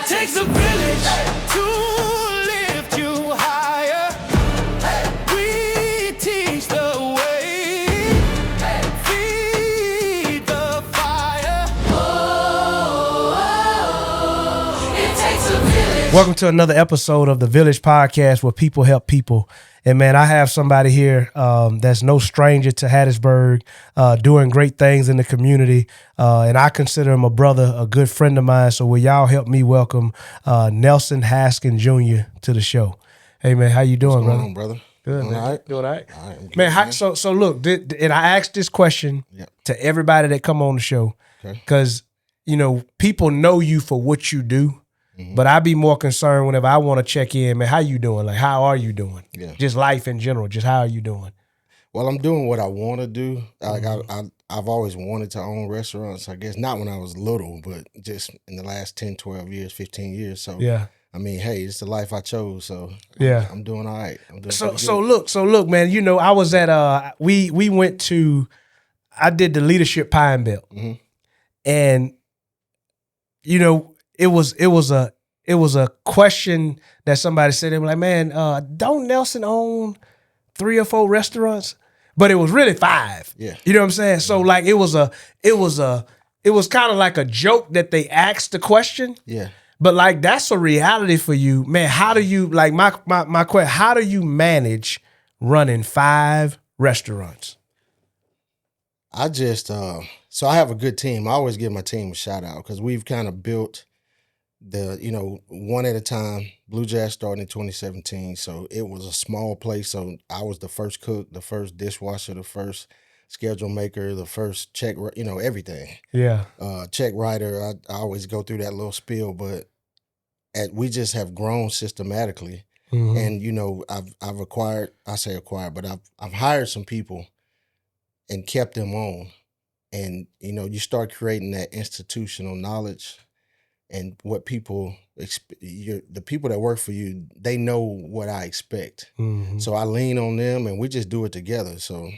It takes a village to lift you higher. We teach the way, feed the fire. It takes a village. Welcome to another episode of the Village Podcast, where people help people. And man, I have somebody here that's no stranger to Hattiesburg, doing great things in the community. And I consider him a brother, a good friend of mine. So will y'all help me welcome Nelson Haskin Jr. to the show? Hey man, how you doing, What's going on, brother? Good, Doing man. all right? Doing all right? All right, I'm good, Man, so look, and I asked this question to everybody that come on the show, because you know people know you for what you do. But I'd be more concerned whenever I want to check in, man, how you doing? Like, how are you doing? Yeah. Just life in general. Just how are you doing? Well, I'm doing what I want to do. Like I've always wanted to own restaurants, I guess. Not when I was little, but just in the last 10, 12 years, 15 years. So, Yeah. I mean, hey, it's the life I chose. So, Yeah. I'm doing all right. I'm doing So look, man, you know, I was at, we went to, I did the Leadership Pine Belt. And, you know, it was a question that somebody said. They were like, man, don't Nelson own 3 or 4 restaurants? But it was really 5. Yeah. You know what I'm saying? So like it was kind of like a joke that they asked the question. Yeah. But like that's a reality for you, man. How do you like my question? How do you manage running 5 restaurants? I just, so I have a good team. I always give my team a shout out because we've kind of built one at a time. Blue Jazz started in 2017. So it was a small place. So I was the first cook, the first dishwasher, the first schedule maker, the first check, everything. Yeah. Check writer. I always go through that little spiel, but we just have grown systematically. And, I've acquired, but I've hired some people and kept them on. And, you start creating that institutional knowledge. And what people, the people that work for you, they know what I expect. So I lean on them and we just do it together. So,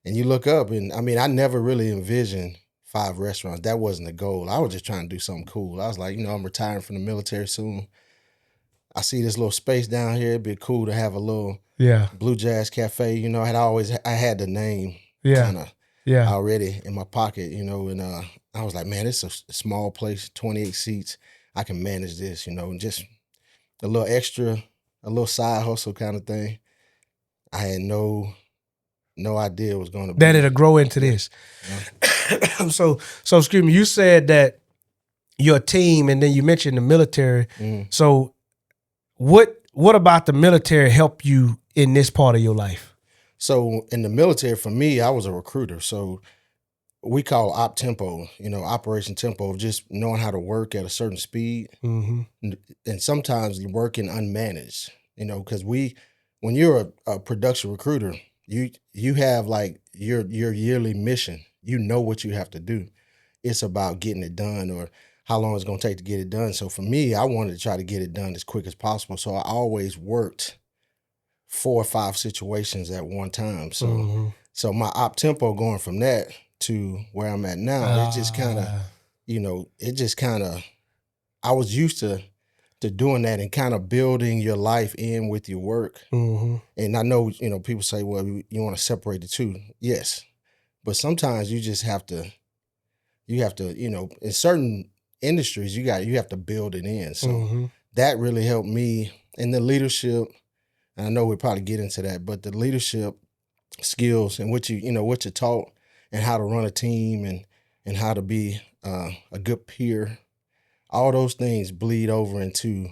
and you look up and I mean, I never really envisioned 5 restaurants. That wasn't the goal. I was just trying to do something cool. I was like, I'm retiring from the military soon. I see this little space down here. It'd be cool to have a little Blue Jazz Cafe. I had the name kind of already in my pocket, and I was like, man, it's a small place, 28 seats. I can manage this, and just a little extra, a little side hustle kind of thing. I had no idea it was going to be. That it'll grow into this. Yeah. So excuse me, you said that your team, and then you mentioned the military. So what about the military help you in this part of your life? So in the military, for me, I was a recruiter. So we call op tempo, operation tempo, of just knowing how to work at a certain speed. And sometimes you're working unmanaged, because when you're a production recruiter, you have like your yearly mission. You know what you have to do. It's about getting it done or how long it's going to take to get it done. So for me, I wanted to try to get it done as quick as possible. So I always worked 4 or 5 situations at one time. So so my op tempo going from that to where I'm at now, it just kind of, I was used to doing that and kind of building your life in with your work. And I know, people say, well, you want to separate the two. Yes. But sometimes you just have to, in certain industries, you have to build it in. So that really helped me in the leadership. And I know we'll probably get into that, but the leadership skills and what you're taught and how to run a team and how to be a good peer, all those things bleed over into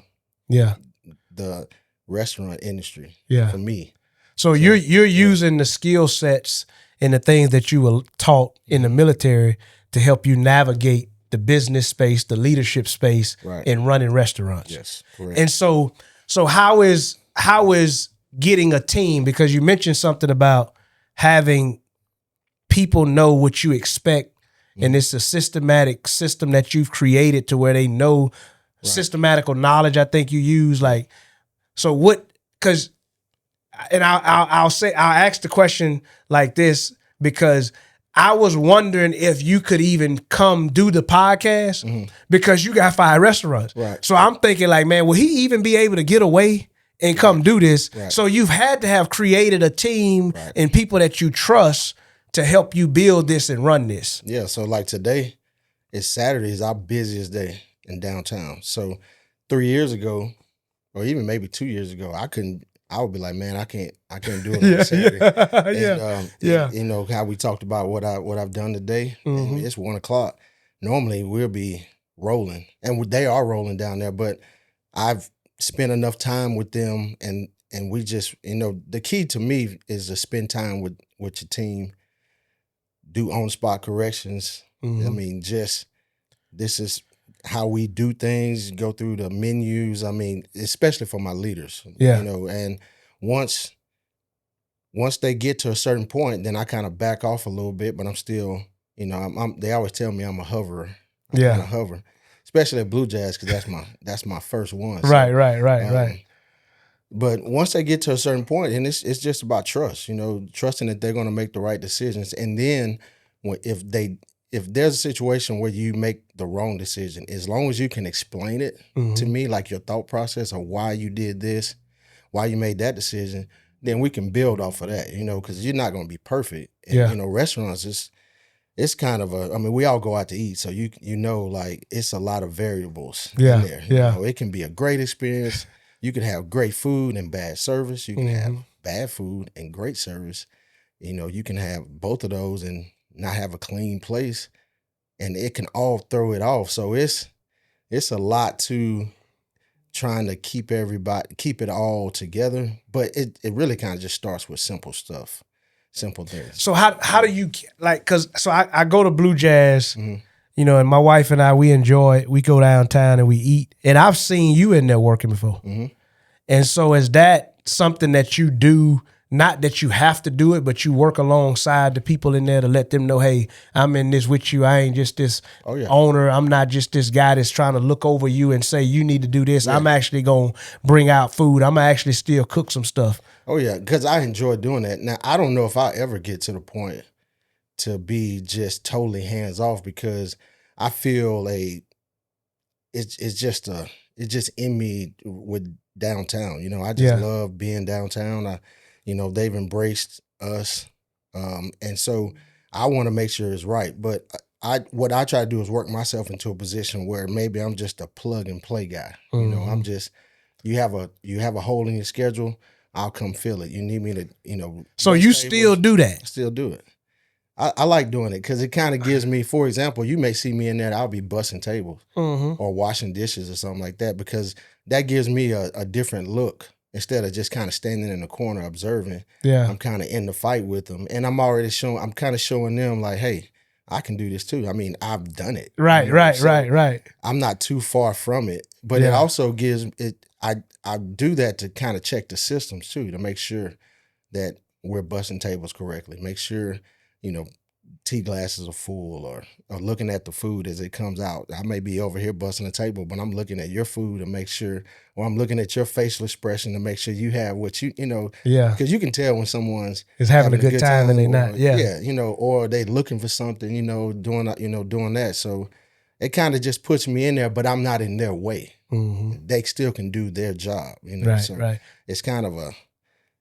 the restaurant industry for me. So you're using the skill sets and the things that you were taught in the military to help you navigate the business space, the leadership space, in running restaurants. Yes, correct. And so how is getting a team, because you mentioned something about having people know what you expect, and it's a systematic system that you've created to where they know systematical knowledge, I think you use. Like, so what, because, and I'll ask the question like this, because I was wondering if you could even come do the podcast because you got 5 restaurants. Right. So I'm thinking like, man, will he even be able to get away and come do this? Right. So you've had to have created a team and people that you trust to help you build this and run this. Yeah. So like today, it's Saturday is our busiest day in downtown. So 3 years ago, or even maybe 2 years ago, I would be like, man, I can't do it on Saturday. And, you know how we talked about what I've done today. And it's 1 o'clock. Normally we'll be rolling, and they are rolling down there. But I've spent enough time with them, and we just, you know, the key to me is to spend time with your team, do on spot corrections. I mean, just this is how we do things, go through the menus. I mean, especially for my leaders, you know, and once they get to a certain point, then I kind of back off a little bit, but I'm still, you know, they always tell me I'm a hoverer. I kind of hover, especially at Blue Jazz, because that's my first one. So, Right. But once they get to a certain point, and it's just about trust, you know, trusting that they're going to make the right decisions. And then if there's a situation where you make the wrong decision, as long as you can explain it to me, like your thought process of why you did this, why you made that decision, then we can build off of that, you know, because you're not going to be perfect. And, you know, restaurants, it's kind of I mean, we all go out to eat, so you know, like, it's a lot of variables in there. You know, it can be a great experience. You can have great food and bad service. You can have bad food and great service. You know, you can have both of those and not have a clean place, and it can all throw it off. So it's a lot to trying to keep it all together, but it really kind of just starts with simple stuff, simple things. So how do you, like, because so I go to Blue Jazz, you know, and my wife and I, we enjoy it. We go downtown and we eat, and I've seen you in there working before. And so is that something that you do? Not that you have to do it, but you work alongside the people in there to let them know, hey, I'm in this with you. I ain't just this owner. I'm not just this guy that's trying to look over you and say, you need to do this. I'm actually going to bring out food. I'm actually still cook some stuff. Oh, yeah, because I enjoy doing that. Now, I don't know if I'll ever get to the point to be just totally hands off, because I feel it's just in me with downtown. You know, I just love being downtown. You know, they've embraced us. And so I want to make sure it's right. But what I try to do is work myself into a position where maybe I'm just a plug and play guy. You know, I'm just, you have a hole in your schedule, I'll come fill it. You need me to, you know. So you still do that? I still do it. I like doing it because it kind of gives me, for example, you may see me in there, I'll be bussing tables or washing dishes or something like that, because that gives me a different look. Instead of just kind of standing in the corner observing, I'm kind of in the fight with them. And I'm kind of showing them like, hey, I can do this too. I mean, I've done it. Right, you know? Right. I'm not too far from it. But it also gives it, I do that to kind of check the systems too, to make sure that we're bussing tables correctly. Make sure, you know, tea glasses are full, or looking at the food as it comes out. I may be over here busting a table, but I'm looking at your food to make sure, or I'm looking at your facial expression to make sure you have what you know. Yeah. Because you can tell when someone's is having a good time and they not. Yeah. You know, or they looking for something, you know, doing that. So it kind of just puts me in there, but I'm not in their way. They still can do their job, you know. Right. It's kind of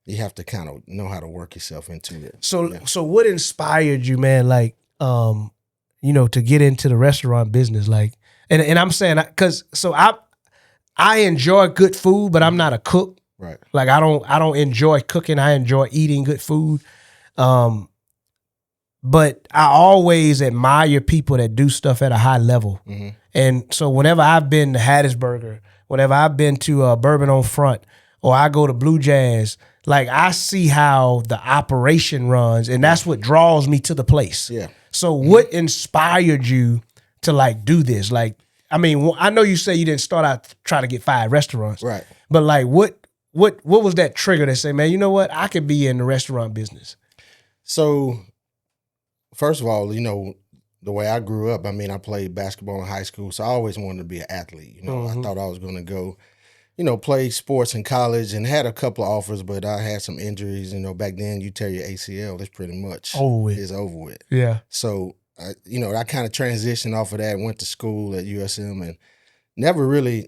you have to kind of know how to work yourself into it. So what inspired you, man, like, you know, to get into the restaurant business? Like, and I'm saying, because I enjoy good food, but I'm not a cook. Right. Like, I don't enjoy cooking. I enjoy eating good food. But I always admire people that do stuff at a high level. And so whenever I've been to Hattiesburger, whenever I've been to Bourbon on Front, or I go to Blue Jazz, like, I see how the operation runs, and that's what draws me to the place. Yeah. So what inspired you to, like, do this? Like, I mean, I know you say you didn't start out trying to get 5 restaurants. Right. But, like, what was that trigger that said, man, you know what? I could be in the restaurant business. So, first of all, you know, the way I grew up, I mean, I played basketball in high school, so I always wanted to be an athlete. You know, I thought I was going to go, played sports in college and had a couple of offers, but I had some injuries. Back then you tear your ACL, it's pretty much it's over with. Yeah. So, I kind of transitioned off of that, went to school at USM and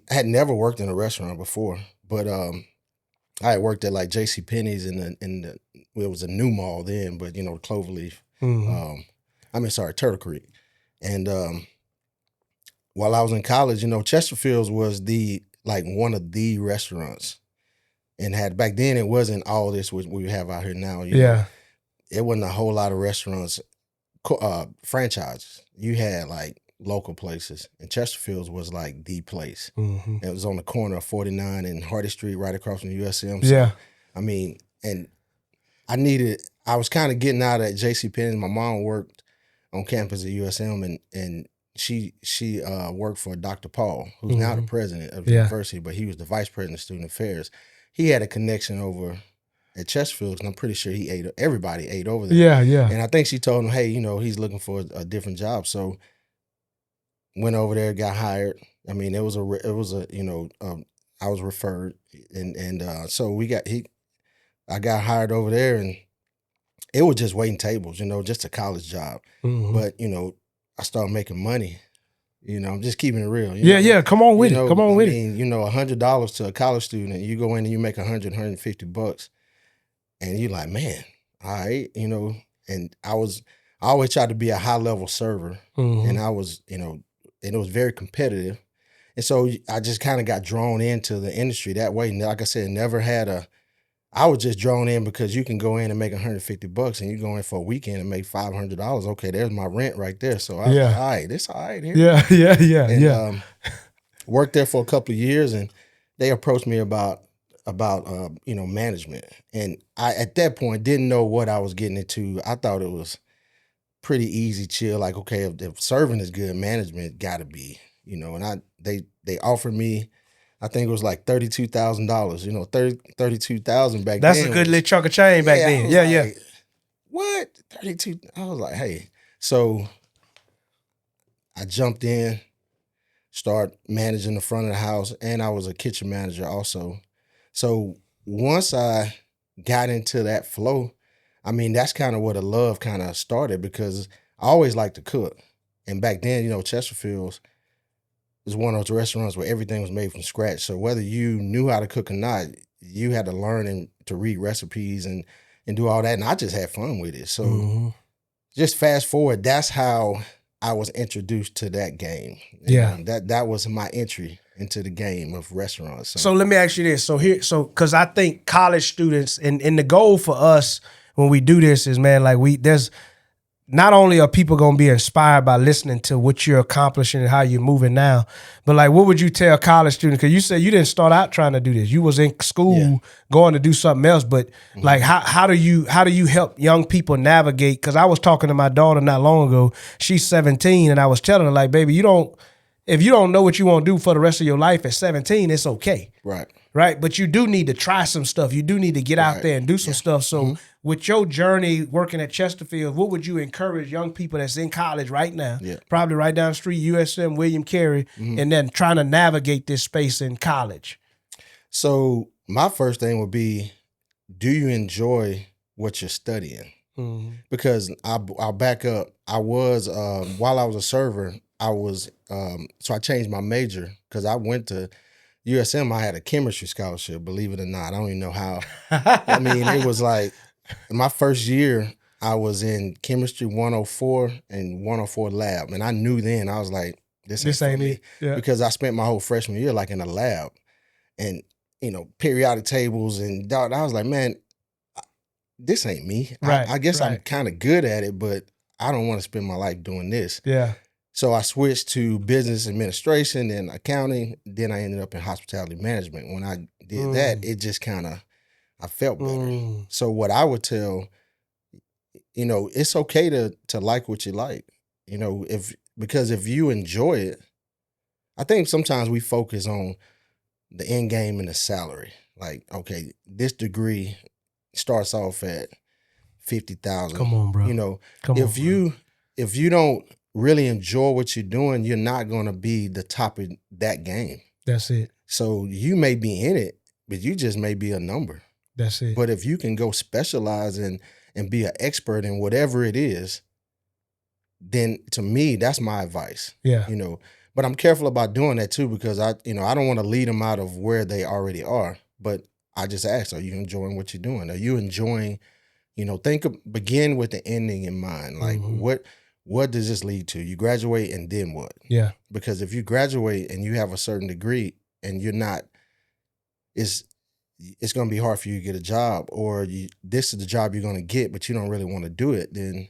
had never worked in a restaurant before. But I had worked at like J.C. Penney's it was a new mall then, but, Cloverleaf. Turtle Creek. And while I was in college, Chesterfield's was one of the restaurants, and back then it wasn't all this which we have out here now. It wasn't a whole lot of restaurants, franchises. You had like local places, and Chesterfield's was like the place. It was on the corner of 49 and Hardy Street, right across from USM. So, I mean, and I was kind of getting out at JCPenney. My mom worked on campus at USM, and she worked for Dr. Paul, who's now the president of the university, but he was the vice president of student affairs. He had a connection over at Chesterfield, and I'm pretty sure everybody ate over there. And I think she told him, hey, he's looking for a different job. So went over there, got hired. I mean, I was referred, and so I got hired over there, and it was just waiting tables, just a college job. But, I started making money. I'm just keeping it real. Come on with it. Come on with it. $100 to a college student, you go in and you make $150, and you're like, man, all right, and I always tried to be a high level server, and I was, and it was very competitive. And so I just kind of got drawn into the industry that way. And like I said, I was just drawn in because you can go in and make $150 and you go in for a weekend and make $500. Okay, there's my rent right there. So I was like, all right, this all right here. And worked there for a couple of years, and they approached me about management. And I, at that point, didn't know what I was getting into. I thought it was pretty easy, chill. Like, okay, if serving is good, management got to be, and they offered me, I think it was like $32,000, $32,000 back then. That's a good little chunk of change back then. Yeah. What? 32? I was like, hey. So I jumped in, started managing the front of the house, and I was a kitchen manager also. So once I got into that flow, I mean, that's kind of where the love kind of started, because I always liked to cook. And back then, Chesterfield's was one of those restaurants where everything was made from scratch. So whether you knew how to cook or not, you had to learn and to read recipes and do all that. And I just had fun with it. So just fast forward, that's how I was introduced to that game. And that was my entry into the game of restaurants. So let me ask you this. Because I think college students, and the goal for us when we do this is, man, like there's not only are people going to be inspired by listening to what you're accomplishing and how you're moving now, but like, what would you tell college students? Because you said you didn't start out trying to do this. You was in school going to do something else. But like, how do you help young people navigate? Because I was talking to my daughter not long ago. She's 17, and I was telling her, like, baby, if you don't know what you want to do for the rest of your life at 17, it's okay. Right. But you do need to try some stuff. You do need to get out there and do some stuff. So with your journey working at Chesterfield, what would you encourage young people that's in college right now, probably right down the street, USM, William Carey, and then trying to navigate this space in college? So my first thing would be, do you enjoy what you're studying? Because I'll back up. I was, while I was a server, so I changed my major because I went to USM. I had a chemistry scholarship, believe it or not. I don't even know how. I mean, it was like my first year, I was in chemistry 104 and 104 lab. And I knew then, I was like, this ain't it. Because I spent my whole freshman year like in a lab and, periodic tables. And I was like, man, this ain't me. I guess I'm kind of good at it, but I don't want to spend my life doing this. So I switched to business administration and accounting. Then I ended up in hospitality management. When I did that, it just I felt better. So what I would tell, it's okay to like what you like, because if you enjoy it, I think sometimes we focus on the end game and the salary. Like, okay, this degree starts off at $50,000. Come on, bro. If you don't really enjoy what you're doing, you're not going to be the top of that game. That's it. So you may be in it, but you just may be a number. That's it. But if you can go specialize and be an expert in whatever it is, then to me, that's my advice. Yeah. You know, but I'm careful about doing that too, because I don't want to lead them out of where they already are. But I just ask, are you enjoying what you're doing? Are you enjoying, begin with the ending in mind. Like what does this lead to? You graduate and then what? Yeah. Because if you graduate and you have a certain degree and you're not, it's going to be hard for you to get a job, or this is the job you're going to get, but you don't really want to do it, then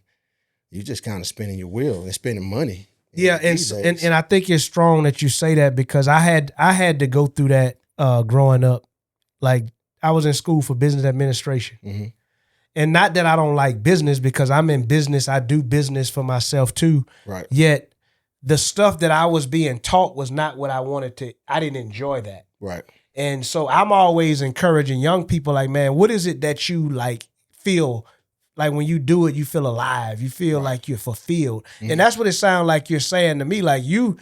you're just kind of spinning your wheel and spending money. Yeah, and I think it's strong that you say that, because I had to go through that growing up. Like, I was in school for business administration. Mm-hmm. And not that I don't like business, because I'm in business. I do business for myself too. Right. Yet the stuff that I was being taught was not what I wanted to. I didn't enjoy that. Right. And so I'm always encouraging young people, like, man, what is it that you like feel like when you do it, you feel alive, you feel like you're fulfilled. Mm-hmm. And that's what it sounds like you're saying to me. Like you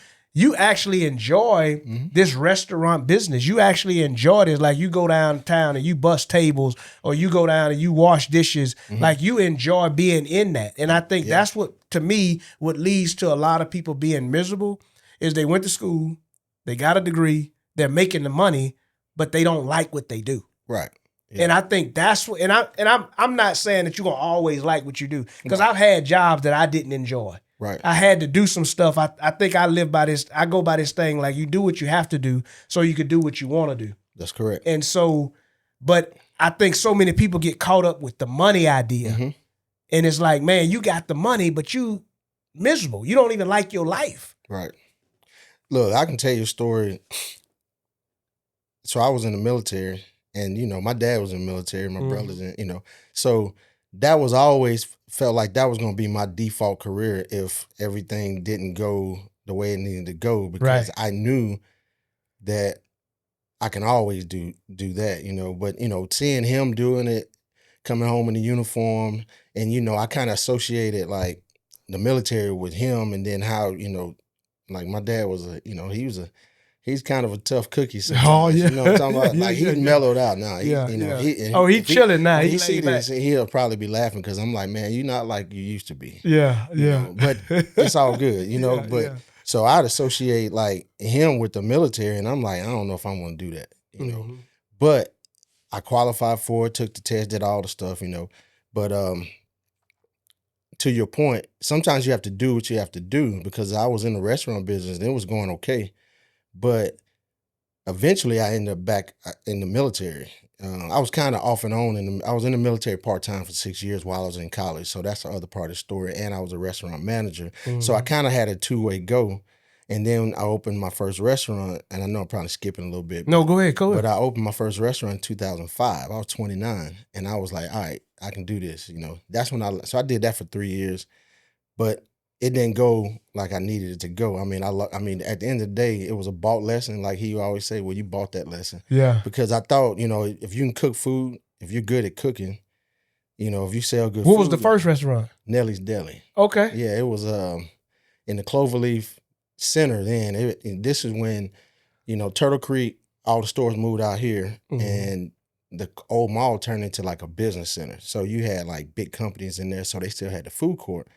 actually enjoy this restaurant business. You actually enjoy this. Like, you go downtown and you bust tables, or you go down and you wash dishes. Like, you enjoy being in that. And I think that's what, to me, what leads to a lot of people being miserable is they went to school, they got a degree, they're making the money, but they don't like what they do. Right. Yeah. And I think that's what, I'm not saying that you're gonna always like what you do, because I've had jobs that I didn't enjoy. Right. I had to do some stuff. I think I live by this. I go by this thing, like, you do what you have to do so you can do what you want to do. That's correct. And so, but I think so many people get caught up with the money idea. And it's like, man, you got the money, but you miserable. You don't even like your life. Right. Look, I can tell you a story. So I was in the military, and, my dad was in the military, my brothers, and, so that was always felt like that was going to be my default career if everything didn't go the way it needed to go, because I knew that I can always do that, but, seeing him doing it, coming home in the uniform, and, I kind of associated like the military with him, and then how, like my dad was he's kind of a tough cookie sometimes. Oh, yeah. You know what I'm talking about? Like, he's mellowed out now. He's chilling now. He see this, he'll probably be laughing, because I'm like, man, you're not like you used to be. Yeah. But it's all good, but so I'd associate like him with the military, and I'm like, I don't know if I'm going to do that, But I qualified for it, took the test, did all the stuff, But to your point, sometimes you have to do what you have to do, because I was in the restaurant business and it was going okay. But eventually I ended up back in the military. I was kind of off and on. I was in the military part-time for 6 years while I was in college. So that's the other part of the story. And I was a restaurant manager. So I kind of had a two-way go. And then I opened my first restaurant. And I know I'm probably skipping a little bit. No, go ahead. But I opened my first restaurant in 2005. I was 29. And I was like, all right, I can do this. That's when so I did that for 3 years. But it didn't go like I needed it to go. I mean, at the end of the day, it was a bought lesson. Like he always say, well, you bought that lesson. Yeah. Because I thought, if you can cook food, if you're good at cooking, if you sell good food. What was the first restaurant? Nelly's Deli. Okay. Yeah, it was in the Cloverleaf Center then. This is when, Turtle Creek, all the stores moved out here, and the old mall turned into like a business center. So you had like big companies in there, so they still had the food court.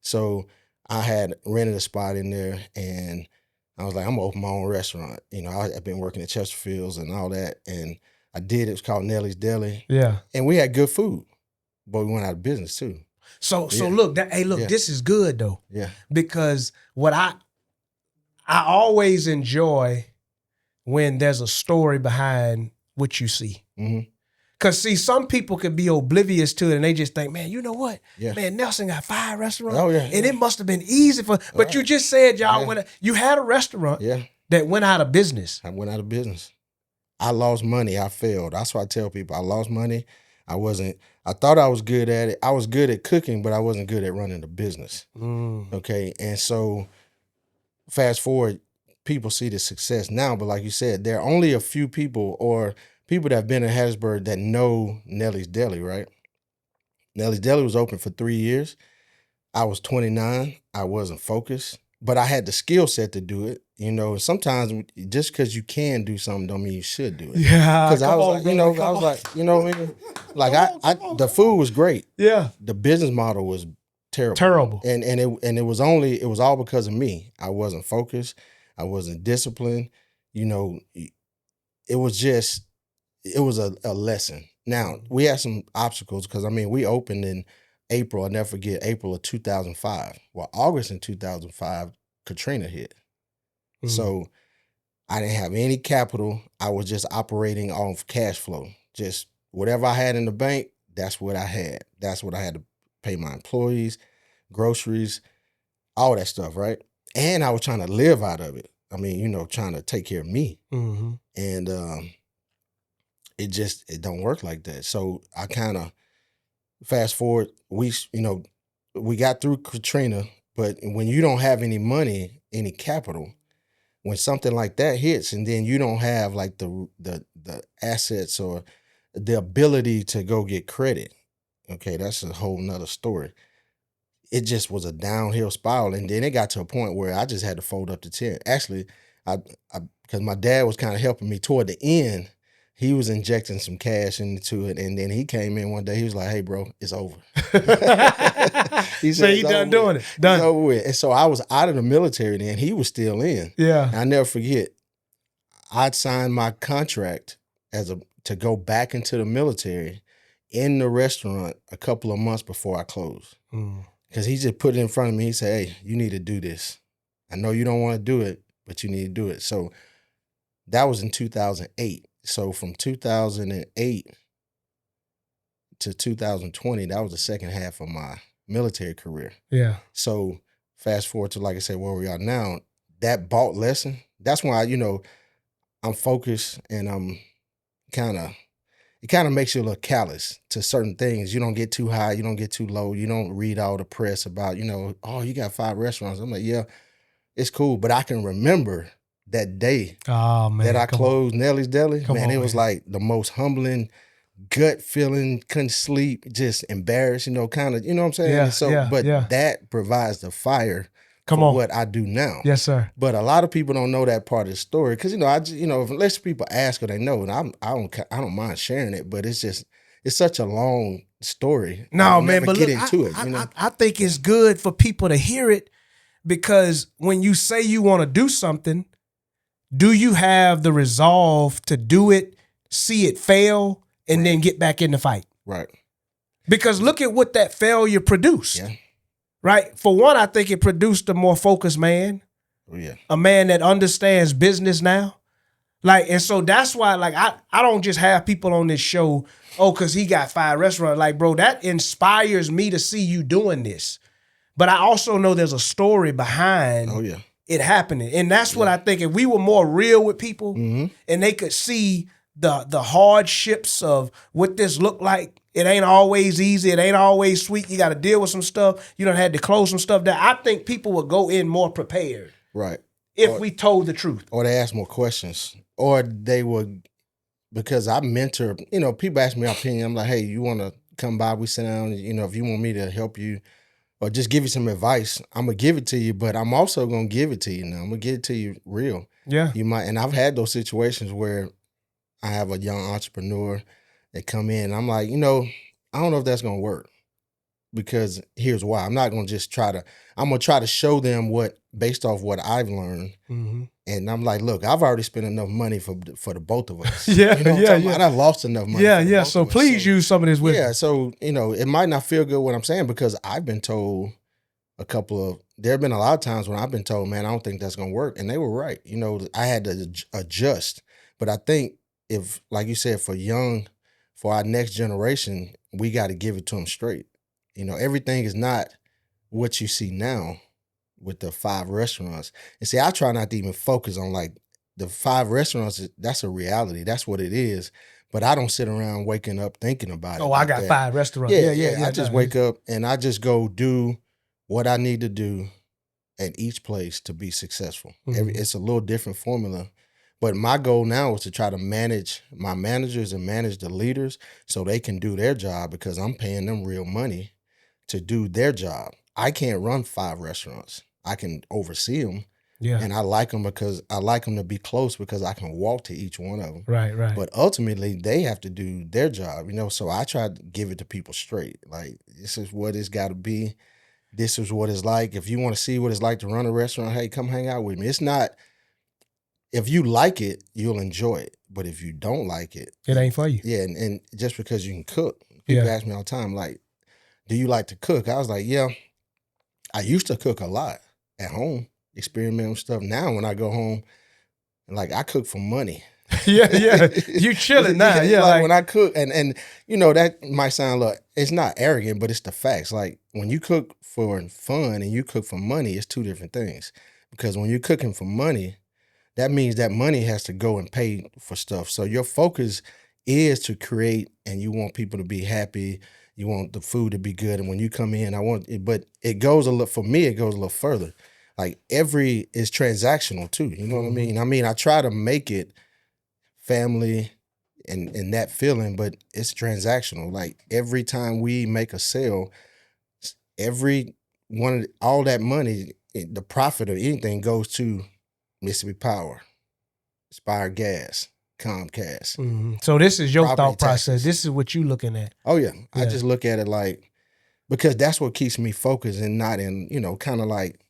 So I had rented a spot in there, and I was like, I'm gonna open my own restaurant. I've been working at Chesterfield's and all that, and I did. It was called Nelly's Deli. Yeah, and we had good food, but we went out of business too. So look, this is good though. Yeah, because what I always enjoy when there's a story behind what you see. Because, see, some people could be oblivious to it, and they just think, man, you know what? Yeah. Man, Nelson got 5 restaurants. Oh, yeah. And it must have been easy for, but you just said, y'all, you had a restaurant that went out of business. I went out of business. I lost money. I failed. That's why I tell people I lost money. I thought I was good at it. I was good at cooking, but I wasn't good at running the business. Okay. And so fast forward, people see the success now, but like you said, there are only a few people or people that have been in Hattiesburg that know Nelly's Deli, right? Nelly's Deli was open for 3 years. I was 29. I wasn't focused, but I had the skill set to do it. You know, sometimes just because you can do something don't mean you should do it. Yeah, Because I come was on, like, you brother, know, come I was on. like, you know what I mean? Like the food was great. Yeah, The business model was terrible. terrible. And it was all because of me. I wasn't focused. I wasn't disciplined. You know, it was a lesson. Now, we had some obstacles because I mean, we opened in April, I'll never forget, April of 2005. Well, August in 2005, Katrina hit. So I didn't have any capital. I was just operating off cash flow. Just whatever I had in the bank, that's what I had. That's what I had to pay my employees, groceries, all that stuff, right? And I was trying to live out of it. I mean, you know, trying to take care of me. Mm-hmm. And it don't work like that. So I kind of fast forward, we got through Katrina, but when you don't have any money, any capital, when something like that hits, and then you don't have like the assets or the ability to go get credit, okay, that's a whole nother story. It just was a downhill spiral, and then it got to a point where I just had to fold up the tent. Actually, I because my dad was kind of helping me toward the end. He was injecting some cash into it, and then he came in one day. He was like, "Hey, bro, it's over." He So said, he "It's done over doing with. it. Done. It's over with." And so I was out of the military then. He was still in. Yeah. And I never forget. I'd signed my contract to go back into the military in the restaurant a couple of months before I closed. Because he just put it in front of me. He said, "Hey, you need to do this. I know you don't want to do it, but you need to do it." So that was in 2008. So from 2008 to 2020, that was the second half of my military career. Yeah. So fast forward to, like I said, where we are now, that bought lesson, that's why, you know, I'm focused and I'm it kind of makes you a little callous to certain things. You don't get too high, you don't get too low. You don't read all the press about, you know, oh, you got 5 restaurants. I'm like, yeah, it's cool. But I can remember that day that I closed Nelly's Deli. Man, it was like the most humbling, gut feeling, couldn't sleep, just embarrassed, you know, kind of, you know what I'm saying? Yeah, And so, that provides the fire for what I do now. Yes, sir. But a lot of people don't know that part of the story because, you know, unless people ask or they know, and I don't mind sharing it, but it's such a long story. No, man, but get look, into it. You know? I think it's good for people to hear it because when you say you want to do something, do you have the resolve to do it, see it fail, and then get back in the fight? Right. Because look at what that failure produced. Yeah. Right? For one, I think it produced a more focused man. Oh, yeah. A man that understands business now. Like, and so that's why, like, I don't just have people on this show, because he got 5 restaurants. Like, bro, that inspires me to see you doing this. But I also know there's a story behind it happening. And that's what I think. If we were more real with people and they could see the hardships of what this looked like, it ain't always easy. It ain't always sweet. You got to deal with some stuff. You done had to close some stuff down. I think people would go in more prepared. Right. If we told the truth. Or they ask more questions. Or they would, because I mentor, you know, people ask me my opinion. I'm like, hey, you want to come by? We sit down. You know, if you want me to help you or just give you some advice, I'm going to give it to you. But I'm also going to give it to you now. I'm going to give it to you real. Yeah. You might, and I've had those situations where I have a young entrepreneur that come in and I'm like, you know, I don't know if that's going to work because here's why. I'm not going to just I'm going to try to show them based off what I've learned. And I'm like, look, I've already spent enough money for the both of us. Yeah, you know what I'm talking about? I've lost enough money. Yeah. So please use some of this wisdom. Yeah. So, you know, it might not feel good what I'm saying because I've been told there have been a lot of times when I've been told, man, I don't think that's going to work. And they were right. You know, I had to adjust. But I think if, like you said, for our next generation, we got to give it to them straight. You know, everything is not what you see now with the 5 restaurants. And see, I try not to even focus on like the 5 restaurants. That's a reality. That's what it is. But I don't sit around waking up thinking about it. Oh, I got 5 restaurants. Yeah. I just wake up and I just go do what I need to do at each place to be successful. It's a little different formula. But my goal now is to try to manage my managers and manage the leaders so they can do their job because I'm paying them real money to do their job. I can't run 5 restaurants. I can oversee them, Yeah. And I like them because I like them to be close because I can walk to each one of them. Right. But ultimately, they have to do their job, you know. So I try to give it to people straight. Like, this is what it's got to be. This is what it's like. If you want to see what it's like to run a restaurant, hey, come hang out with me. It's not, if you like it, you'll enjoy it. But if you don't like it, It ain't for you. yeah. And just because you can cook, people Yeah. ask me all the time, like, do you like to cook? I was like, yeah, I used to cook a lot at home, experiment with stuff. Now when I go home, like, I cook for money. Yeah. You chilling now. Yeah. Like when I cook, and you know, that might sound like, it's not arrogant, but it's the facts. Like, when you cook for fun and you cook for money, it's two different things. Because when you're cooking for money, that means that money has to go and pay for stuff. So your focus is to create, and you want people to be happy. You want the food to be good. And when you come in, I want it, but it goes a little, for me, it goes a little further. Like, is transactional too. You know what I mean? I mean, I try to make it family and that feeling, but it's transactional. Like, every time we make a sale, every one of all that money, the profit of anything goes to Mississippi Power, Inspire Gas, Comcast. So this is your Property thought process. taxes. This is what you looking at. Oh yeah. Yeah. I just look at it like, because that's what keeps me focused and not in, you know, kind of like,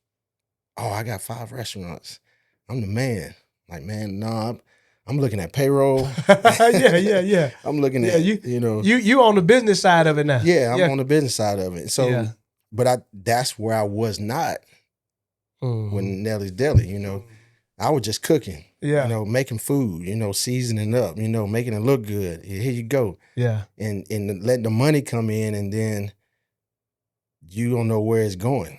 oh, I got 5 restaurants, I'm the man. Like, man, no, I'm looking at payroll. Yeah. I'm looking at, you know. You on the business side of it now. Yeah, I'm on the business side of it. So, Yeah. but that's where I was not Mm. when Nelly's Deli, you know. I was just cooking, Yeah. you know, making food, you know, seasoning up, you know, making it look good. Here you go. Yeah. And let the money come in, and then you don't know where it's going.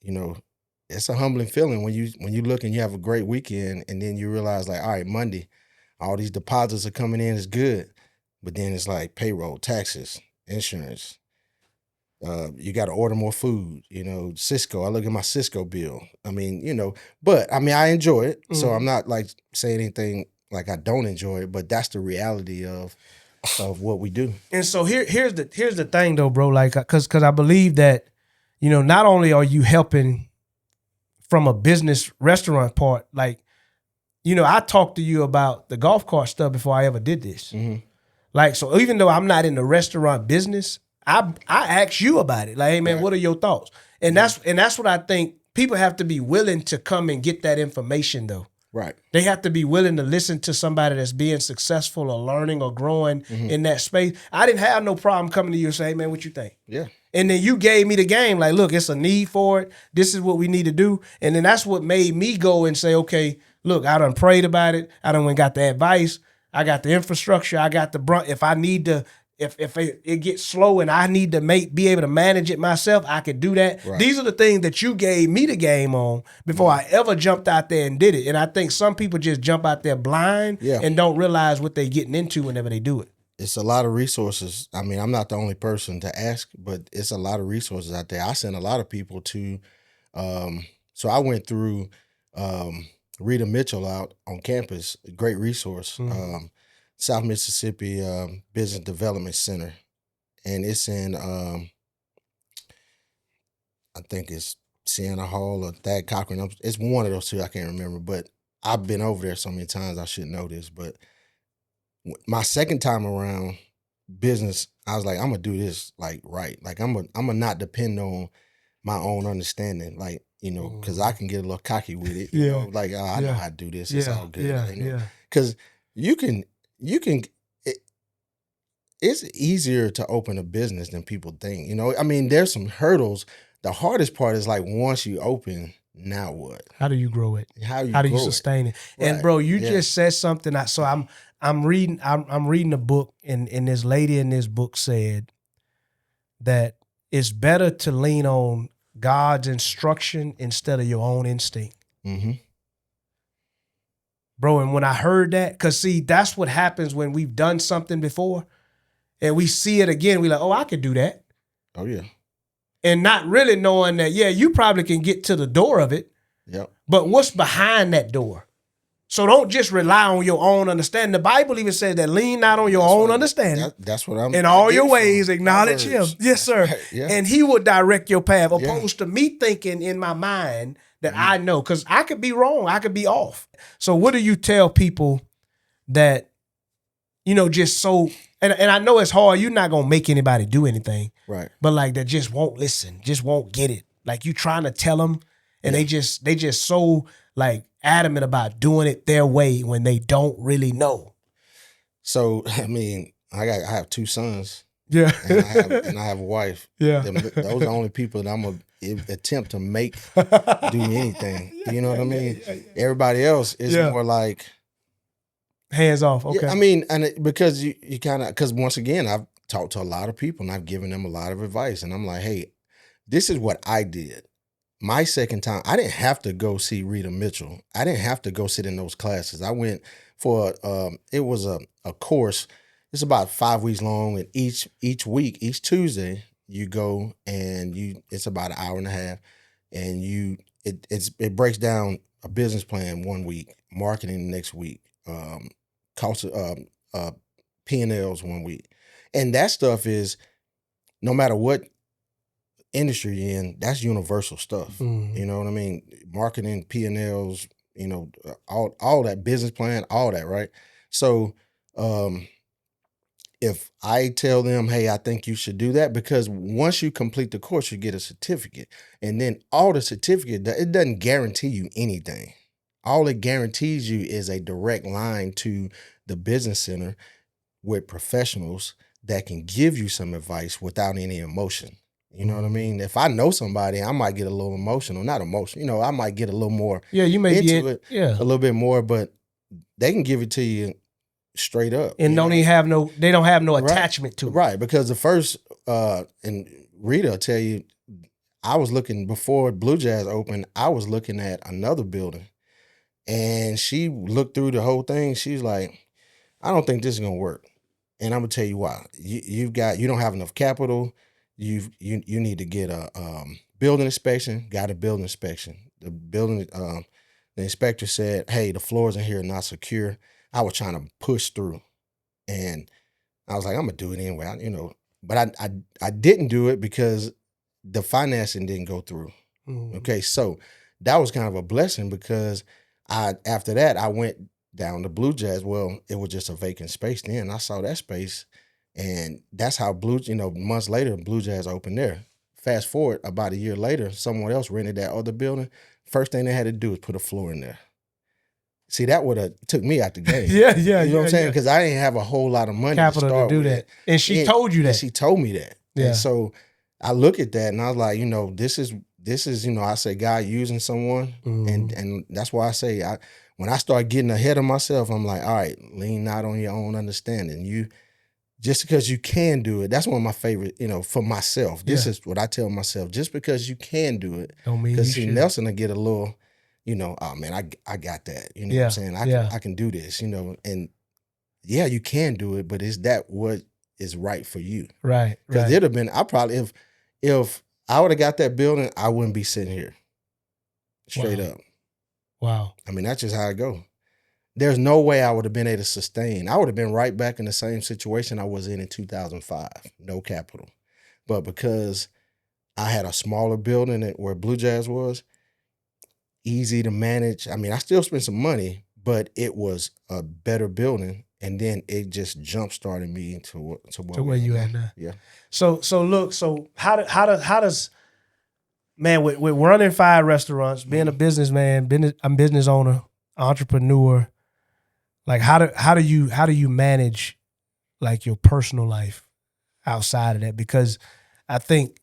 You know, it's a humbling feeling when you look and you have a great weekend, and then you realize, like, all right, Monday, all these deposits are coming in, is good. But then it's like payroll, taxes, insurance. You got to order more food, you know, Cisco. I look at my Cisco bill. I mean, you know, but I mean, I enjoy it. So I'm not like saying anything like I don't enjoy it, but that's the reality of what we do. And so here's the thing though, bro. Like, cause I believe that, you know, not only are you helping from a business restaurant part, like, you know, I talked to you about the golf cart stuff before I ever did this. Like, so even though I'm not in the restaurant business, I asked you about it. Like, hey man, what are your thoughts? And that's what I think. People have to be willing to come and get that information though. Right. They have to be willing to listen to somebody that's being successful or learning or growing in that space. I didn't have no problem coming to you and say, hey man, what you think? Yeah. And then you gave me the game. Like, look, it's a need for it. This is what we need to do. And then that's what made me go and say, okay, look, I done prayed about it. I done went and got the advice. I got the infrastructure. I got the brunt. If I need to, if it gets slow and I need to be able to manage it myself, I could do that. Right. These are the things that you gave me the game on before I ever jumped out there and did it. And I think some people just jump out there blind and don't realize what they're getting into whenever they do it. It's a lot of resources. I mean, I'm not the only person to ask, but it's a lot of resources out there. I sent a lot of people to, so I went through Rita Mitchell out on campus, a great resource, South Mississippi Business Development Center. And it's in, I think it's Sienna Hall or Thad Cochran. It's one of those two, I can't remember, but I've been over there so many times, I should know this. But my second time around business, I was like, I'm gonna do this like right. Like I'm gonna not depend on my own understanding. Like, you know, because I can get a little cocky with it. You know, like, oh, I know how to do this. It's all good. You know? Because you can. It's easier to open a business than people think. You know, I mean, there's some hurdles. The hardest part is like once you open, now what? How do you grow it? How do you sustain it? Right. And bro, you just said something. So I'm reading a book, and this lady in this book said that it's better to lean on God's instruction instead of your own instinct. Bro, and when I heard that, because see, that's what happens when we've done something before and we see it again, we like, oh, I could do that. Oh, yeah. And not really knowing that, yeah, you probably can get to the door of it. Yep. But what's behind that door? So don't just rely on your own understanding. The Bible even says that lean not on your own understanding. That's what I'm. In all your ways, acknowledge Him. Yes, sir. Right. Yeah. And He will direct your path. Opposed to me thinking in my mind that I know, because I could be wrong, I could be off. So what do you tell people that, just so, and I know it's hard, you're not gonna make anybody do anything, Right. but like that just won't listen, just won't get it. Like you trying to tell them, and they just so like adamant about doing it their way when they don't really know. So I mean, I have 2 sons. Yeah. and I have a wife. Yeah. Those are the only people that I'm gonna attempt to make do anything. You know what I mean? Everybody else is more like hands off. Okay. Yeah, I mean, because you kind of, because once again, I've talked to a lot of people and I've given them a lot of advice, and I'm like, hey, this is what I did. My second time, I didn't have to go see Rita Mitchell. I didn't have to go sit in those classes. I went for it was a course. It's about 5 weeks long, and each week, each Tuesday, you go and it's about an hour and a half, and it breaks down a business plan one week, marketing the next week, cost P&Ls one week, and that stuff is no matter what industry you're in, that's universal stuff. Mhm. You know what I mean? Marketing, P&Ls, all that business plan, all that, right? So if I tell them, hey, I think you should do that, because once you complete the course, you get a certificate. And then all the certificate, it doesn't guarantee you anything. All it guarantees you is a direct line to the business center with professionals that can give you some advice without any emotion. You know what I mean? If I know somebody, I might get a little emotional, not emotional, I might get a little more you may into be it, a little bit more, but they can give it to you straight up. And don't even have they don't have no attachment to it. Right, because the first, and Rita will tell you, I was looking, before Blue Jazz opened, I was looking at another building, and she looked through the whole thing. She's like, I don't think this is gonna work. And I'm gonna tell you why. You don't have enough capital. You need to get a building inspection. Got a building inspection. The building, the inspector said, hey, the floors in here are not secure. I was trying to push through, and I was like, I'm gonna do it anyway, but I didn't do it because the financing didn't go through. Mhm. Okay, so that was kind of a blessing, because after that I went down to Blue Jazz. Well, it was just a vacant space then. I saw that space, and that's how months later, Blue Jazz opened there. Fast forward about a year later, someone else rented that other building. First thing they had to do was put a floor in there. See, that would have took me out the game. Yeah. You know what I'm saying? Because I didn't have a whole lot of money Capital to start do with. that. And she told you that. And she told me that. Yeah. And so I look at that and I was like, this is, I say God using someone. And that's why I say, when I start getting ahead of myself, I'm like, all right, lean not on your own understanding. Just because you can do it, that's one of my favorite, for myself. This is what I tell myself. Just because you can do it, don't mean because you should. Nelson will get a little, oh man, I got that. You know what I'm saying? I can do this, and yeah, you can do it, but is that what is right for you? Right. Because it'd have been, I probably, if I would have got that building, I wouldn't be sitting here. Straight up. Wow. I mean, that's just how it go. There's no way I would have been able to sustain. I would have been right back in the same situation I was in 2005. No capital. But because I had a smaller building where Blue Jazz was, easy to manage. I mean, I still spent some money, but it was a better building. And then it just jump-started me to where you at now. Yeah. So look, how does man, with running 5 restaurants, being a businessman, I'm a business owner, entrepreneur, like how do you manage like your personal life outside of that? Because I think,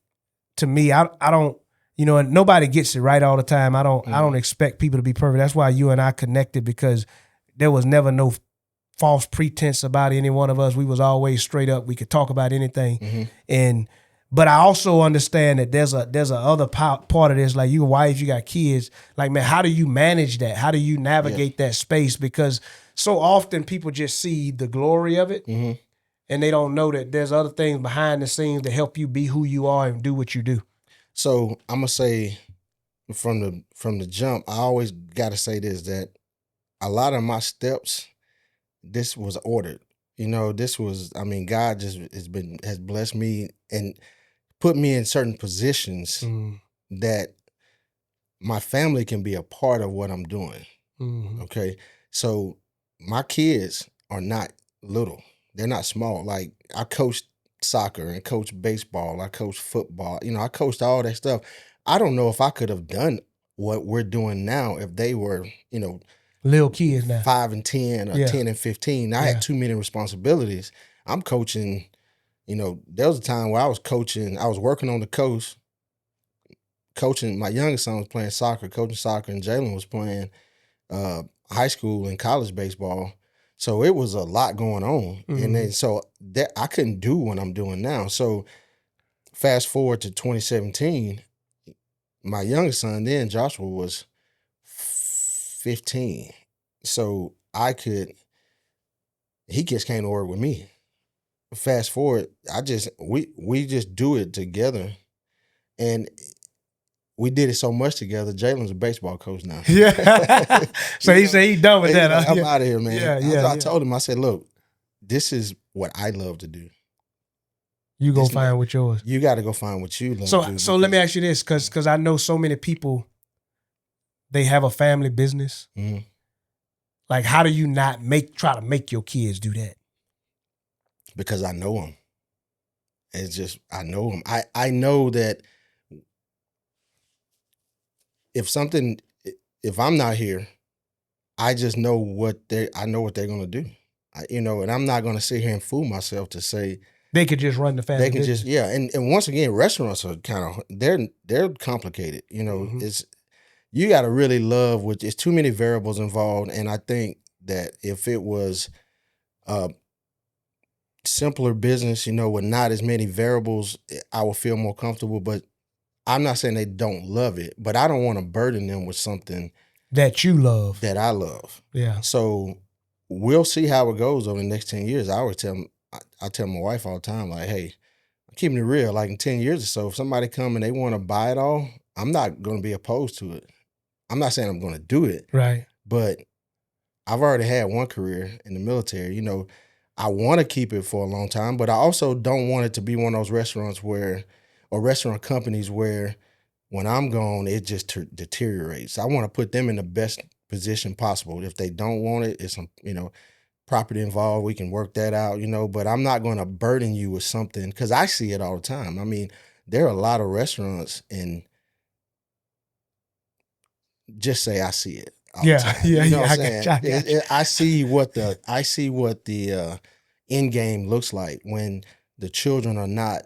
to me, I don't, and nobody gets it right all the time. I don't expect people to be perfect. That's why you and I connected, because there was never no false pretense about any one of us. We was always straight up. We could talk about anything. But I also understand that there's a other part of this, like you a wife, you got kids. Like, man, how do you manage that? How do you navigate that space? Because so often people just see the glory of it, and they don't know that there's other things behind the scenes to help you be who you are and do what you do. So I'm gonna say, from the jump, I always got to say this, that a lot of my steps, this was ordered. This was, I mean, God just has blessed me and put me in certain positions that my family can be a part of what I'm doing. Okay. So my kids are not little. They're not small. Like I coached soccer and coached baseball. I coached football. I coached all that stuff. I don't know if I could have done what we're doing now if they were, little kids now. 5 and 10 or 10 and 15. I had too many responsibilities. I'm coaching, there was a time where I was working on the coast, coaching. My youngest son was playing soccer, coaching soccer, and Jalen was playing high school and college baseball. So it was a lot going on. And then so that I couldn't do what I'm doing now. So fast forward to 2017, my youngest son then, Joshua, was 15. So he just came to work with me. Fast forward, we just do it together. And we did it so much together. Jalen's a baseball coach now. Yeah. So he said he's done with that. Like, I'm out of here, man. I told him, I said, look, this is what I love to do. You go find what yours. You got to go find what you love to do. So let me ask you this, because I know so many people, they have a family business. Mm-hmm. Like, how do you not try to make your kids do that? Because I know them. It's just, I know them. I know that if I'm not here, I just know I know what they're going to do. And I'm not going to sit here and fool myself to say they could just run the family. They can just, yeah. And once again, restaurants are kind of, they're complicated. It's, you got to really love it's too many variables involved. And I think that if it was simpler business, with not as many variables, I would feel more comfortable. But I'm not saying they don't love it, but I don't want to burden them with something that you love, that I love. Yeah. So we'll see how it goes over the next 10 years. I tell my wife all the time, like, hey, I'm keeping it real. Like in 10 years or so, if somebody come and they want to buy it all, I'm not going to be opposed to it. I'm not saying I'm going to do it. Right. But I've already had one career in the military. I want to keep it for a long time, but I also don't want it to be one of those restaurants or restaurant companies where when I'm gone, it just deteriorates. I want to put them in the best position possible. If they don't want it, it's some, property involved. We can work that out, but I'm not going to burden you with something because I see it all the time. I mean, there are a lot of restaurants and just say I see it. Yeah. I see what the end game looks like when the children are not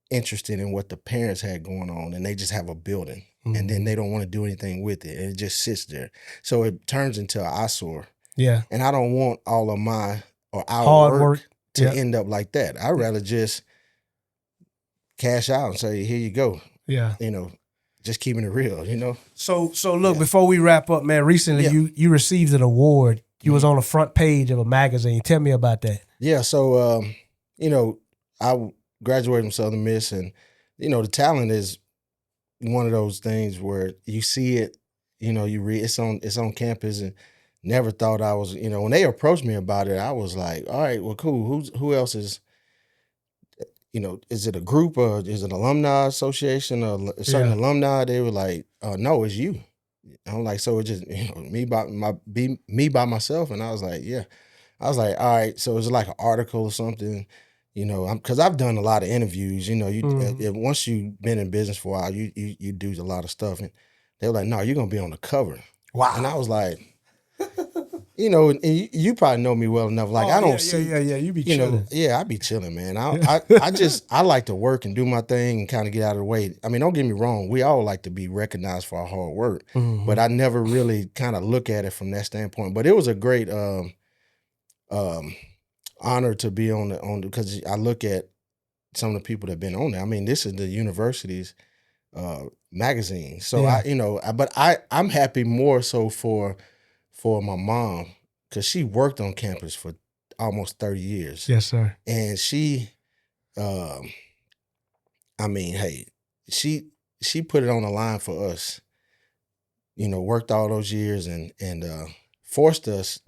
interested in what the parents had going on and they just have a building and then they don't want to do anything with it and it just sits there. So it turns into an eyesore. Yeah. And I don't want all of our hard work to end up like that. I'd rather just cash out and say, here you go. Yeah. Just keeping it real, So look, before we wrap up, man, recently you received an award. You was on the front page of a magazine. Tell me about that. Yeah. So, I graduated from Southern Miss and, the talent is one of those things where you see it, you read it's on campus and never thought I was, when they approached me about it, I was like, all right, well, cool. Who else is, is it a group or is it an alumni association or a certain alumni? They were like, no, it's you. I'm like, so it's just me by myself. And I was like, yeah. I was like, all right. So it's like an article or something, because I've done a lot of interviews. Once you've been in business for a while, you do a lot of stuff. And they were like, no, you're gonna be on the cover. Wow. And I was like, and you probably know me well enough. Like I don't see, you be chilling. I be chilling, man. I like to work and do my thing and kind of get out of the way. I mean, don't get me wrong. We all like to be recognized for our hard work, but I never really kind of look at it from that standpoint. But it was a great honor to be on because I look at some of the people that have been on there. I mean, this is the university's magazine, so I'm happy more so for my mom, because she worked on campus for almost 30 years. Yes, sir. And she, she put it on the line for us, worked all those years and forced us,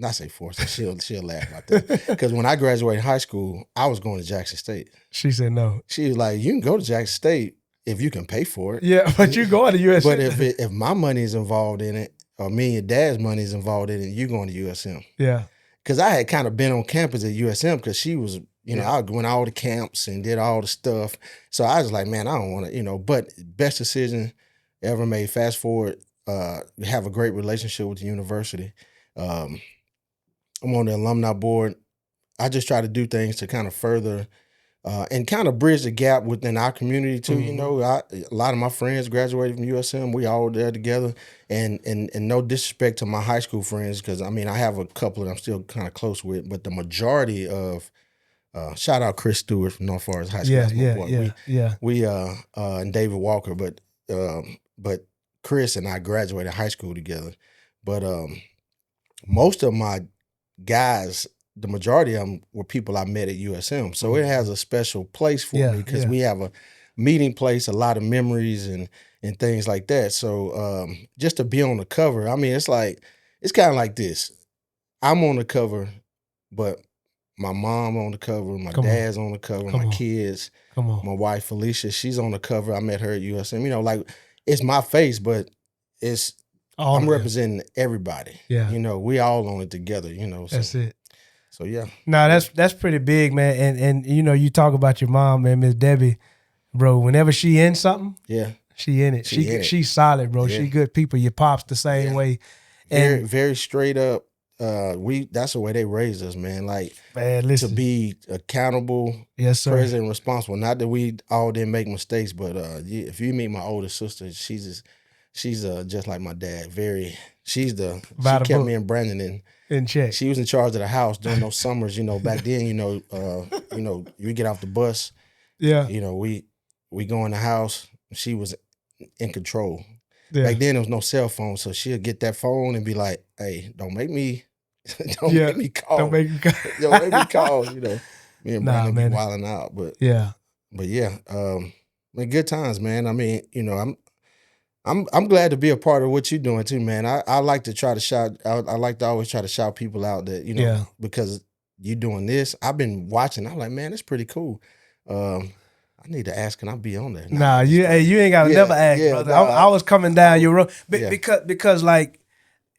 she'll laugh about that. Because when I graduated high school, I was going to Jackson State. She said no. She was like, you can go to Jackson State, if you can pay for it. Yeah, but you going to USM. But if my money is involved in it, or me and your dad's money is involved in it, you going to USM. Yeah. Because I had kind of been on campus at USM because she was, you know, I went all the camps and did all the stuff. So I was like, man, I don't want to, you know, but best decision ever made. Fast forward, have a great relationship with the university. I'm on the alumni board. I just try to do things to kind of further and kind of bridge the gap within our community too. You know, a lot of my friends graduated from USM. We all there together, and no disrespect to my high school friends, because I mean I have a couple that I'm still kind of close with, but the majority of shout out Chris Stewart from North Forest High School. We and David Walker, but Chris and I graduated high school together. But most of my guys, the majority of them were people I met at USM. So it has a special place for me because we have a meeting place, a lot of memories and things like that. So just to be on the cover, I mean, it's kind of like this. I'm on the cover, but my mom on the cover, my dad's on the cover, my kids, my wife Felicia, she's on the cover. I met her at USM. You know, like it's my face, but I'm representing everybody. Yeah. You know, we all on it together, you know. So. That's it. So yeah. No, that's pretty big, man. And you know, you talk about your mom, man, Miss Debbie, bro. Whenever she in something, she in it. She's solid, bro. Yeah. She good people. Your pops the same way. And very straight up. That's the way they raised us, man. Like, man, listen, to be accountable, yes, sir, present, and responsible. Not that we all didn't make mistakes, but if you meet my older sister, she's just like my dad. She kept me and Brandon in check. She was in charge of the house during those summers. You know, back then, we get off the bus. Yeah. You know, we go in the house. She was in control. Yeah. Back then there was no cell phone, so she'll get that phone and be like, "Hey, don't make me call. Don't make me call." You know, me and Brandon be wilding out, but yeah, man, good times, man. I mean, you know, I'm glad to be a part of what you're doing too, man. I like to try to shout. I like to always try to shout people out that, you know, because you doing this. I've been watching. I'm like, man, it's pretty cool. I need to ask, can I be on there? Nah, you ain't gotta never ask, brother. I was coming down your road, because like,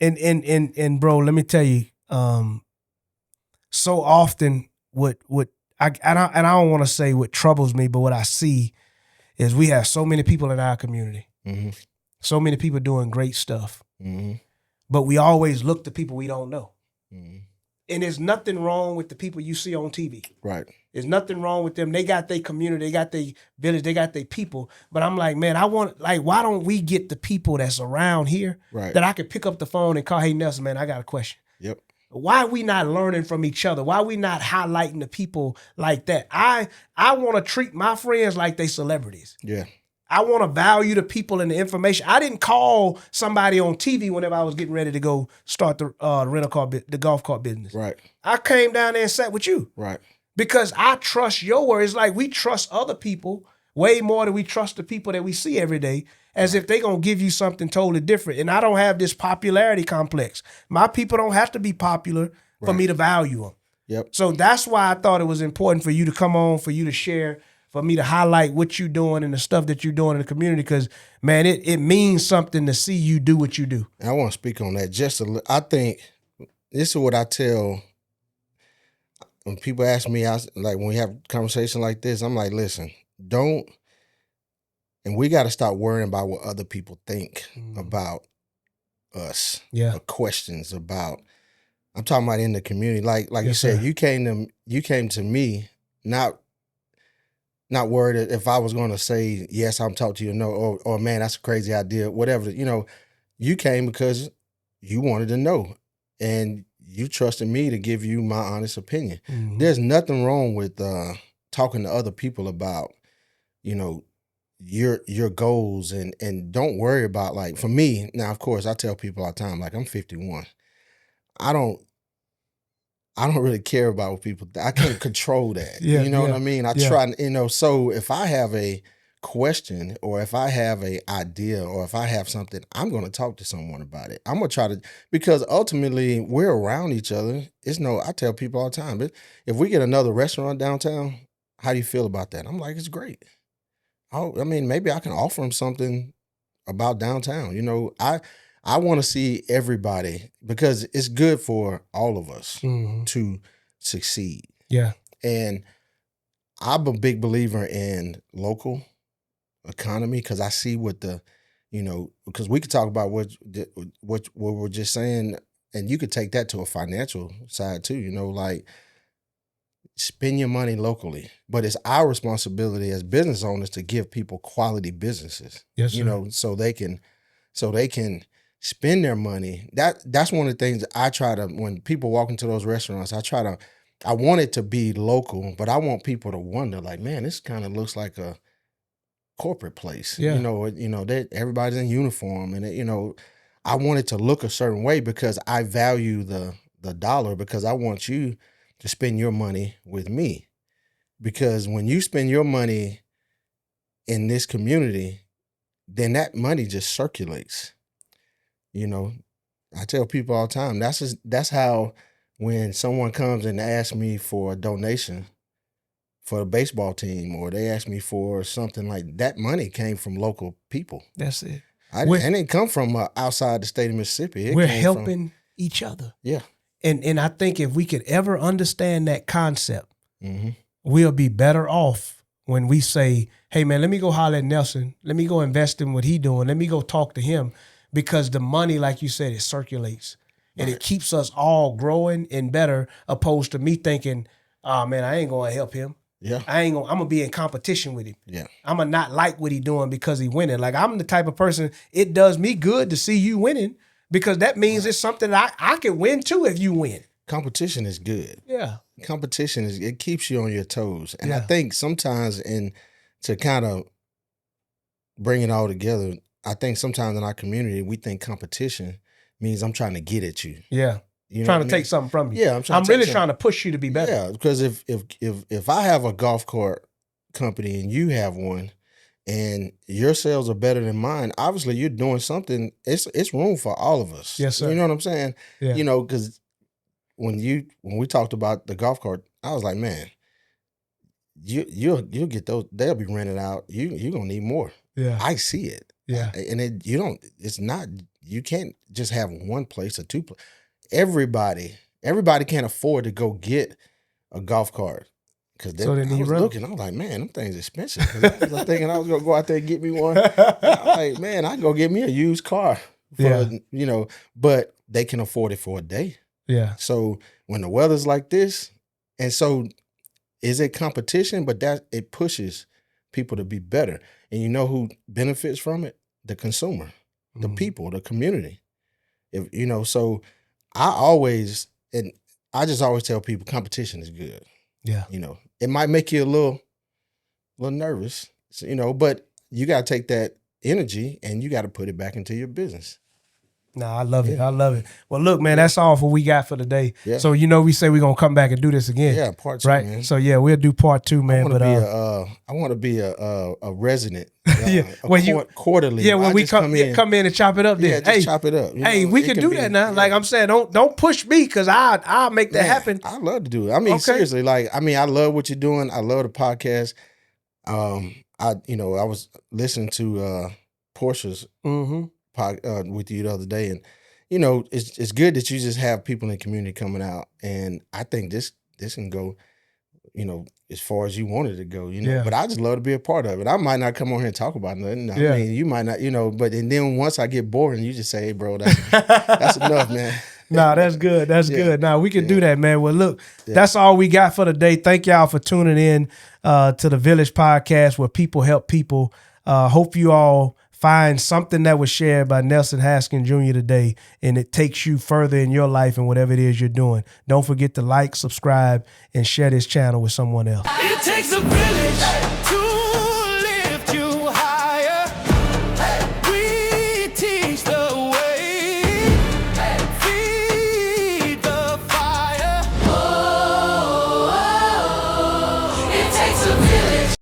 and bro, let me tell you, so often what I don't want to say what troubles me, but what I see is we have so many people in our community, so many people doing great stuff, but we always look to people we don't know. And there's nothing wrong with the people you see on TV. Right. There's nothing wrong with them. They got their community, they got their village, they got their people. But I'm like, man, why don't we get the people that's around here that I could pick up the phone and call, hey, Nelson, man, I got a question. Yep. Why are we not learning from each other? Why are we not highlighting the people like that? I want to treat my friends like they celebrities. Yeah. I want to value the people and the information. I didn't call somebody on TV whenever I was getting ready to go start the rental car, the golf cart business. Right. I came down there and sat with you. Right. Because I trust your word. It's like we trust other people way more than we trust the people that we see every day, as if they're going to give you something totally different. And I don't have this popularity complex. My people don't have to be popular for me to value them. Yep. So that's why I thought it was important for you to come on, for you to share, for me to highlight what you're doing and the stuff that you're doing in the community, because, man, it means something to see you do what you do. And I want to speak on that just a little. I think this is what I tell when people ask me, like when we have a conversation like this, I'm like, listen, and we got to stop worrying about what other people think about us. Yeah. Or questions about, I'm talking about in the community. Like you said, you came to me not worried if I was going to say, yes, I'm talking to you, no, or man, that's a crazy idea, whatever. You know, you came because you wanted to know, and you trusted me to give you my honest opinion. Mm-hmm. There's nothing wrong with talking to other people about, you know, your goals, and don't worry about, like, for me, now, of course, I tell people all the time, like, I'm 51. I don't really care about what people think. I can't control that. You know what I mean? I try, you know, so if I have a question, or if I have an idea, or if I have something, I'm going to talk to someone about it. I'm going to try to, because ultimately we're around each other. I tell people all the time, if we get another restaurant downtown, how do you feel about that? I'm like, it's great. I mean, maybe I can offer them something about downtown. You know, I want to see everybody because it's good for all of us to succeed. Yeah. And I'm a big believer in local economy because I see what the, you know, because we could talk about what we're just saying, and you could take that to a financial side too. You know, like spend your money locally, but it's our responsibility as business owners to give people quality businesses. Yes, sir. You know, so they can spend their money. That's one of the things I try to, when people walk into those restaurants, I want it to be local, but I want people to wonder, like, man, this kind of looks like a corporate place. Yeah. You know, that everybody's in uniform, and you know, I want it to look a certain way because I value the dollar, because I want you to spend your money with me. Because when you spend your money in this community, then that money just circulates. You know, I tell people all the time, that's how when someone comes and asks me for a donation for a baseball team, or they ask me for something, like that, money came from local people. That's it. And it didn't come from outside the state of Mississippi. We're helping each other. Yeah. And I think if we could ever understand that concept, we'll be better off when we say, hey, man, let me go holler at Nelson. Let me go invest in what he doing. Let me go talk to him. Because the money, like you said, it circulates. And it keeps us all growing and better, opposed to me thinking, oh, man, I ain't going to help him. Yeah. I'm going to be in competition with him. Yeah. I'm going to not like what he doing because he winning. Like, I'm the type of person, it does me good to see you winning, because that means it's something I can win too if you win. Competition is good. Yeah. Competition it keeps you on your toes. And I think sometimes to kind of bring it all together, I think sometimes in our community, we think competition means I'm trying to get at you. Yeah. You know trying to what I mean? take something from you. Yeah. I'm really trying to push you to be better. Yeah. Because if I have a golf cart company and you have one, and your sales are better than mine, obviously you're doing something. It's room for all of us. Yes, sir. You know what I'm saying? Yeah. You know, because when we talked about the golf cart, I was like, man, you'll get those. They'll be rented out. You're gonna need more. Yeah. I see it. Yeah. And you can't just have one place or two places. Everybody can't afford to go get a golf cart. Because I was looking, I was like, man, them things expensive. Because I was thinking I was going to go out there and get me one. I was like, man, I can go get me a used car. You know, but they can afford it for a day. Yeah. So when the weather's like this, and so is it competition? But it pushes people to be better. And you know who benefits from it? The consumer, the people, the community. If you know, so I just always tell people competition is good. Yeah. You know, it might make you a little nervous, you know, but you got to take that energy and you got to put it back into your business. No, I love it. I love it. Well, look, man, that's all for we got for today. Yeah. So, you know, we say we're going to come back and do this again. Yeah, part 2, right? man. So, yeah, we'll do part 2, man. I want to be a resident. Quarterly. Yeah, when we come in and chop it up there. Yeah, just chop it up. Hey, we can do that now. Yeah. Like I'm saying, don't push me, because I'll make that happen. I love to do it. I mean, seriously, like, I mean, I love what you're doing. I love the podcast. I was listening to Portia's with you the other day, and you know, it's good that you just have people in the community coming out, and I think this can go, you know, as far as you wanted to go, you know. Yeah. But I just love to be a part of it. I might not come on here and talk about nothing. I mean, you might not, you know, but and then once I get bored, you just say, hey, bro, that's enough, man. Nah, that's good. That's good. Nah, we can do that, man. Well, look, that's all we got for today. Thank y'all for tuning in to the Village Podcast, where people help people. Hope you all find something that was shared by Nelson Haskin Jr. today, and it takes you further in your life and whatever it is you're doing. Don't forget to like, subscribe, and share this channel with someone else. It takes a village.